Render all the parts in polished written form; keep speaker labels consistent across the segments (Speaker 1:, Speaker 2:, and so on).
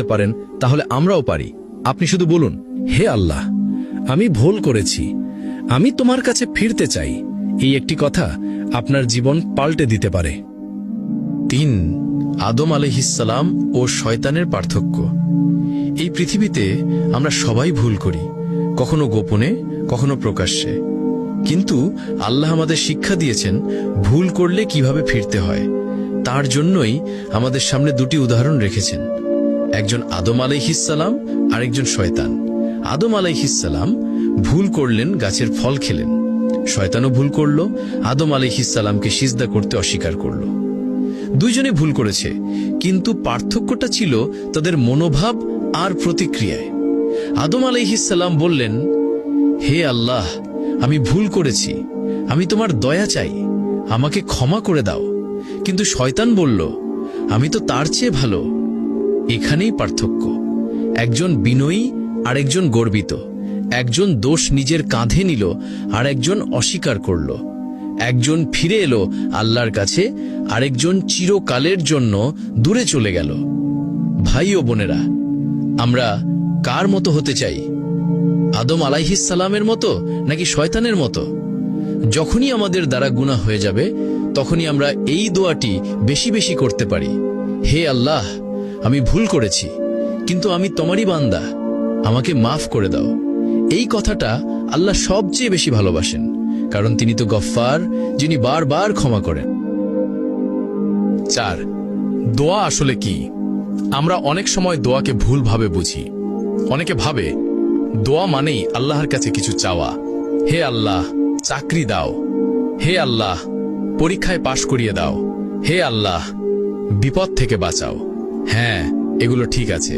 Speaker 1: করতে পারেন তাহলে আমরাও পারি। আপনি শুধু বলুন, হে আল্লাহ, আমি ভুল করেছি, আমি তোমার কাছে ফিরতে চাই। এই একটি কথা আপনার জীবন পাল্টে দিতে পারে।
Speaker 2: ৩. আদম আলাইহিসসালাম ও শয়তানের পার্থক্য। এই পৃথিবীতে আমরা সবাই ভুল করি, কখনো গোপনে, কখনো প্রকাশ্যে। কিন্তু আল্লাহ আমাদের শিক্ষা দিয়েছেন ভুল করলে কিভাবে ফিরতে হয়। তার জন্যই আমাদের সামনে দুটি উদাহরণ রেখেছেন, একজন আদম আলাইহিসসালাম আর একজন শয়তান। আদম আলাইহিসসালাম ভুল করলেন, গাছের ফল খেলেন। শয়তানও ভুল করল, আদম আলাইহিসসালামকে সিজদা করতে অস্বীকার করল। দুইজনে ভুল করেছে, কিন্তু পার্থক্যটা ছিল তাদের মনোভাব আর প্রতিক্রিয়ায়। আদম আলাইহিসসালাম বললেন, হে আল্লাহ, আমি ভুল করেছি, আমি তোমার দয়া চাই, আমাকে ক্ষমা করে দাও। কিন্তু শয়তান বলল, আমি তো তার চেয়ে ভালো। এখানেই পার্থক্য। একজন বিনয়ী আর একজন গর্বিত। একজন দোষ নিজের কাঁধে নিল আর একজন অস্বীকার করল। একজন ফিরে এলো আল্লাহর কাছে, আরেকজন চিরকালের জন্য দূরে চলে গেল। ভাই ও বোনেরা, আমরা কার মতো হতে চাই? আদম আলাইহিসসালামের মতো নাকি শয়তানের মতো? যখনই আমাদের দ্বারা গুনাহ হয়ে যাবে, তখনই আমরা এই দোয়াটি বেশি বেশি করতে পারি, হে আল্লাহ, আমি ভুল করেছি, কিন্তু আমি তোমারই বান্দা, আমাকে মাফ করে দাও। এই কথাটা আল্লাহ সবচেয়ে বেশি ভালোবাসেন, কারণ তিনি তো গফফার, যিনি বারবার ক্ষমা করেন।
Speaker 3: ৪. দোয়া আসলে কি? আমরা অনেক সময় দোয়াকে ভুলভাবে বুঝি। অনেকে ভাবে দোয়া মানেই আল্লাহর কাছে কিছু চাওয়া। হে আল্লাহ, চাকরি দাও। হে আল্লাহ, পরীক্ষায় পাশ করিয়ে দাও। হে আল্লাহ, বিপদ থেকে বাঁচাও। হ্যাঁ, এগুলো ঠিক আছে,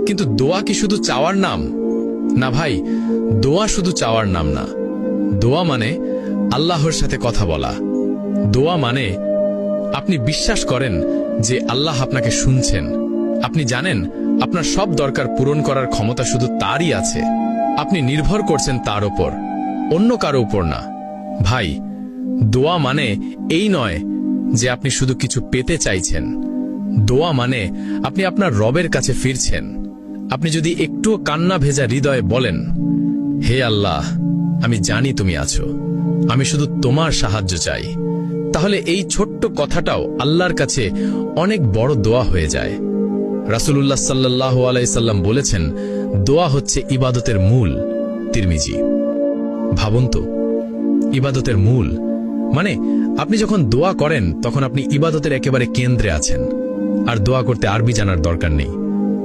Speaker 3: কিন্তু দোয়া কি শুধু চাওয়ার নাম? না ভাই, দোয়া শুধু চাওয়ার নাম না। দোয়া মানে আল্লাহর সাথে কথা বলা। দোয়া মানে আপনি বিশ্বাস করেন যে আল্লাহ আপনাকে শুনছেন। আপনি জানেন আপনার সব দরকার পূরণ করার ক্ষমতা শুধু তারই আছে। আপনি নির্ভর করছেন তার উপর, অন্য কারো উপর না। ভাই, দোয়া মানে এই নয় যে আপনি শুধু কিছু পেতে চাইছেন। দোয়া মানে আপনি আপনার রবের কাছে ফিরছেন। আপনি যদি একটুও কান্না ভেজা হৃদয়ে বলেন, হে আল্লাহ, আমি জানি তুমি আছো, আমি শুধু তোমার সাহায্য চাই, তাহলে এই ছোট্ট কথাটাও আল্লাহর কাছে অনেক বড় দোয়া হয়ে যায়। রাসূলুল্লাহ সাল্লাল্লাহু আলাইহি সাল্লাম বলেছেন, দোয়া হচ্ছে ইবাদতের মূল। তিরমিজি। ভাবুন তো, ইবাদতের মূল মানে আপনি যখন দোয়া করেন তখন আপনি ইবাদতের একেবারে কেন্দ্রে আছেন। আর দোয়া করতে আরবি জানার দরকার নেই।